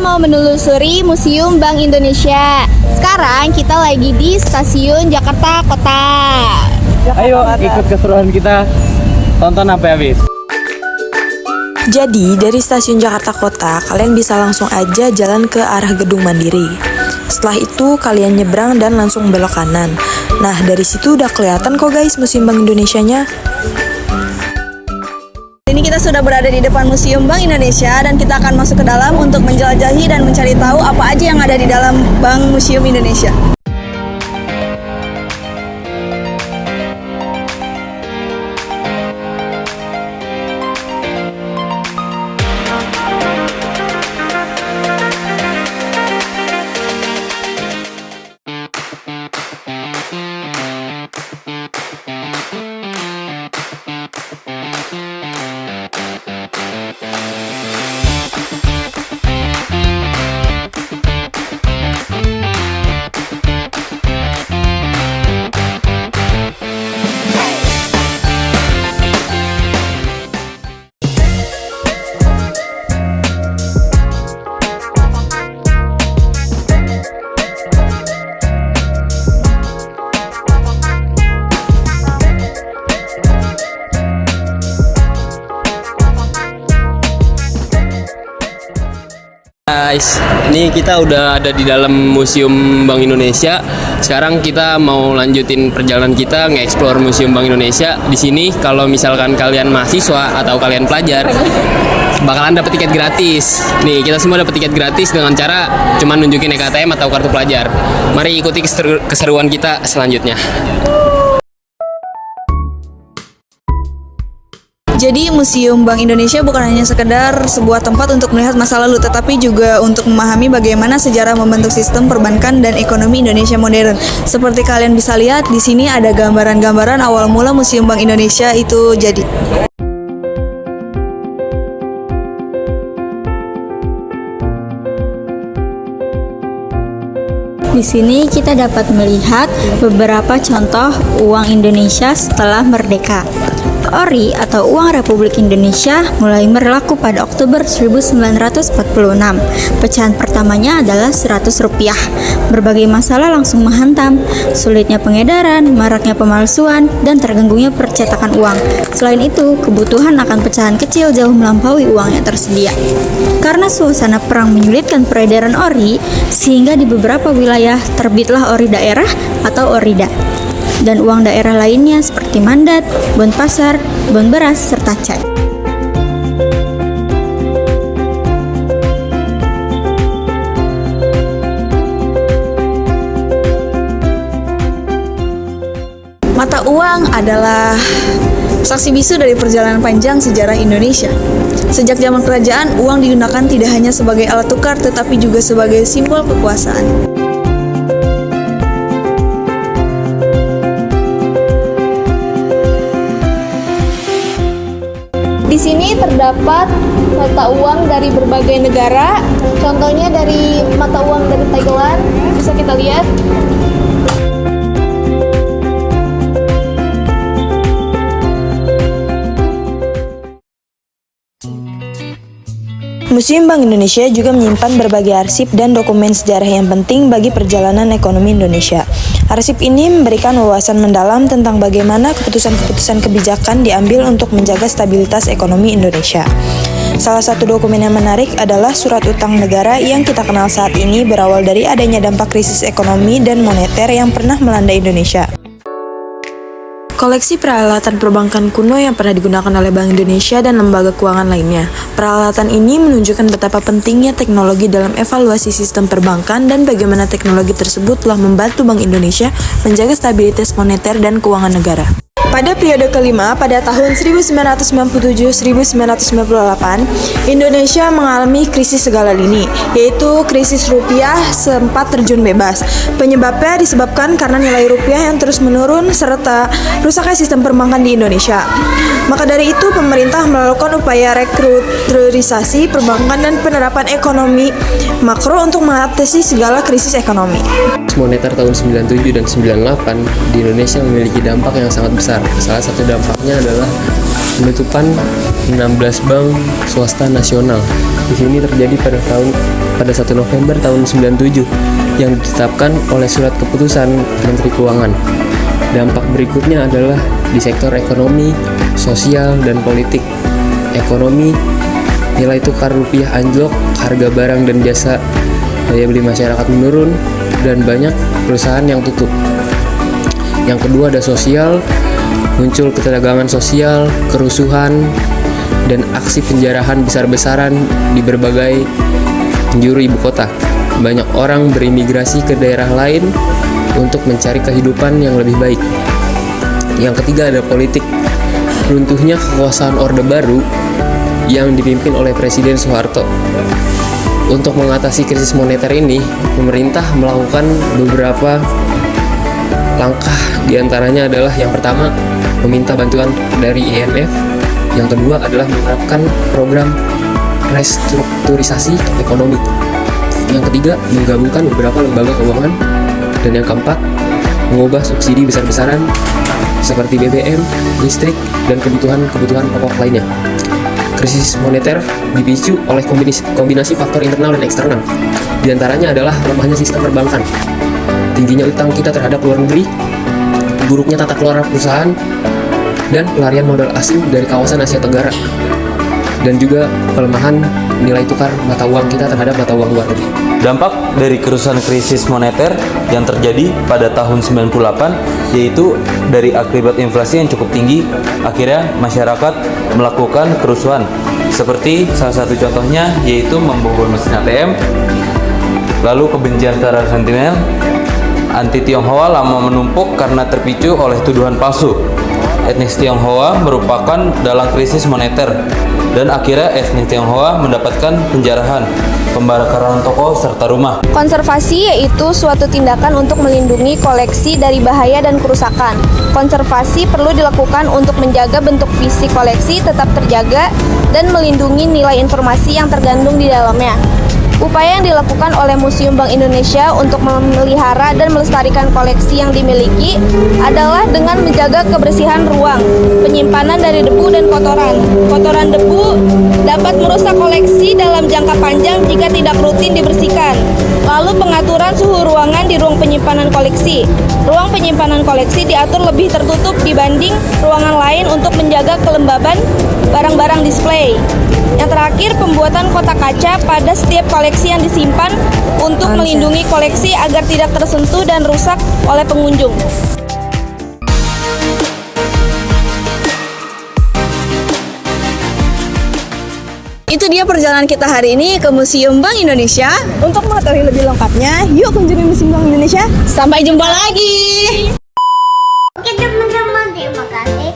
mau menelusuri Museum Bank Indonesia. Sekarang kita lagi di Stasiun Jakarta Kota. Ayo ikut keseruan kita, tonton sampai habis. Jadi dari Stasiun Jakarta Kota, kalian bisa langsung aja jalan ke arah Gedung Mandiri. Setelah itu kalian nyebrang dan langsung belok kanan. Nah dari situ udah kelihatan kok guys Museum Bank Indonesianya. Ini kita sudah berada di depan Museum Bank Indonesia dan kita akan masuk ke dalam untuk menjelajahi dan mencari tahu apa aja yang ada di dalam Bank Museum Indonesia. Guys, ini kita udah ada di dalam Museum Bank Indonesia. Sekarang kita mau lanjutin perjalanan kita nge-explore Museum Bank Indonesia. Di sini kalau misalkan kalian mahasiswa atau kalian pelajar, bakalan dapat tiket gratis. Nih, kita semua dapat tiket gratis dengan cara cuma nunjukin EKTM atau kartu pelajar. Mari ikuti keseruan kita selanjutnya. Jadi Museum Bank Indonesia bukan hanya sekedar sebuah tempat untuk melihat masa lalu, tetapi juga untuk memahami bagaimana sejarah membentuk sistem perbankan dan ekonomi Indonesia modern. Seperti kalian bisa lihat, di sini ada gambaran-gambaran awal mula Museum Bank Indonesia itu jadi. Di sini kita dapat melihat beberapa contoh uang Indonesia setelah merdeka. Ori atau uang Republik Indonesia mulai berlaku pada Oktober 1946. Pecahan pertamanya adalah 100 rupiah. Berbagai masalah langsung menghantam, sulitnya pengedaran, maraknya pemalsuan, dan terganggunya percetakan uang. Selain itu, kebutuhan akan pecahan kecil jauh melampaui uang yang tersedia. Karena suasana perang menyulitkan peredaran ori, sehingga di beberapa wilayah terbitlah ori daerah atau orida. Dan uang daerah lainnya seperti mandat, bon pasar, bon beras, serta cek. Mata uang adalah saksi bisu dari perjalanan panjang sejarah Indonesia. Sejak zaman kerajaan, uang digunakan tidak hanya sebagai alat tukar tetapi juga sebagai simbol kekuasaan. Di sini terdapat mata uang dari berbagai negara. Contohnya dari mata uang dari Thailand, bisa kita lihat. Museum Bank Indonesia juga menyimpan berbagai arsip dan dokumen sejarah yang penting bagi perjalanan ekonomi Indonesia. Arsip ini memberikan wawasan mendalam tentang bagaimana keputusan-keputusan kebijakan diambil untuk menjaga stabilitas ekonomi Indonesia. Salah satu dokumen yang menarik adalah surat utang negara yang kita kenal saat ini berawal dari adanya dampak krisis ekonomi dan moneter yang pernah melanda Indonesia. Koleksi peralatan perbankan kuno yang pernah digunakan oleh Bank Indonesia dan lembaga keuangan lainnya. Peralatan ini menunjukkan betapa pentingnya teknologi dalam evaluasi sistem perbankan dan bagaimana teknologi tersebut telah membantu Bank Indonesia menjaga stabilitas moneter dan keuangan negara. Pada periode kelima, pada tahun 1997-1998, Indonesia mengalami krisis segala lini, yaitu krisis rupiah sempat terjun bebas. Penyebabnya disebabkan karena nilai rupiah yang terus menurun serta rusaknya sistem perbankan di Indonesia. Maka dari itu, pemerintah melakukan upaya restrukturisasi perbankan dan penerapan ekonomi makro untuk mengatasi segala krisis ekonomi. Moneter tahun 97 dan 98 di Indonesia memiliki dampak yang sangat besar. Salah satu dampaknya adalah penutupan 16 bank swasta nasional. Di sini terjadi pada tahun pada 1 November tahun 97 yang ditetapkan oleh Surat Keputusan Menteri Keuangan. Dampak berikutnya adalah di sektor ekonomi, sosial, dan politik. Ekonomi, nilai tukar rupiah anjlok, harga barang dan jasa, daya beli masyarakat menurun, dan banyak perusahaan yang tutup. Yang kedua ada sosial, muncul ketegangan sosial, kerusuhan, dan aksi penjarahan besar-besaran di berbagai penjuru ibu kota. Banyak orang berimigrasi ke daerah lain untuk mencari kehidupan yang lebih baik. Yang ketiga ada politik, runtuhnya kekuasaan Orde Baru yang dipimpin oleh Presiden Soeharto. Untuk mengatasi krisis moneter ini, pemerintah melakukan beberapa langkah. Di antaranya adalah yang pertama, meminta bantuan dari IMF. Yang kedua adalah menerapkan program restrukturisasi ekonomi. Yang ketiga, menggabungkan beberapa lembaga keuangan. Dan yang keempat, mengubah subsidi besar-besaran seperti BBM, listrik, dan kebutuhan pokok lainnya. Krisis moneter dipicu oleh kombinasi faktor internal dan eksternal. Di antaranya adalah lemahnya sistem perbankan, tingginya utang kita terhadap luar negeri, buruknya tata kelola perusahaan, dan pelarian modal asing dari kawasan Asia Tenggara, dan juga pelemahan nilai tukar mata uang kita terhadap mata uang luar negeri. Dampak dari kerusuhan krisis moneter yang terjadi pada tahun 98 yaitu dari akibat inflasi yang cukup tinggi, akhirnya masyarakat melakukan kerusuhan. Seperti salah satu contohnya yaitu membobol mesin ATM, lalu kebencian secara sentimental anti Tionghoa lama menumpuk karena terpicu oleh tuduhan palsu. Etnis Tionghoa merupakan dalam krisis moneter dan akhirnya etnis Tionghoa mendapatkan penjarahan, pembakaran toko serta rumah. Konservasi yaitu suatu tindakan untuk melindungi koleksi dari bahaya dan kerusakan. Konservasi perlu dilakukan untuk menjaga bentuk fisik koleksi tetap terjaga dan melindungi nilai informasi yang terkandung di dalamnya. Upaya yang dilakukan oleh Museum Bank Indonesia untuk memelihara dan melestarikan koleksi yang dimiliki adalah dengan menjaga kebersihan ruang, penyimpanan dari debu dan kotoran. Kotoran debu dapat merusak koleksi dalam jangka panjang jika tidak rutin dibersihkan. Lalu pengaturan suhu ruangan di ruang penyimpanan koleksi. Ruang penyimpanan koleksi diatur lebih tertutup dibanding ruangan lain untuk menjaga kelembaban barang-barang display. Yang terakhir, pembuatan kotak kaca pada setiap koleksi yang disimpan untuk melindungi koleksi agar tidak tersentuh dan rusak oleh pengunjung. Itu dia perjalanan kita hari ini ke Museum Bank Indonesia. Untuk mengetahui lebih lengkapnya, yuk kunjungi Museum Bank Indonesia. Sampai jumpa lagi. Oke teman-teman, terima kasih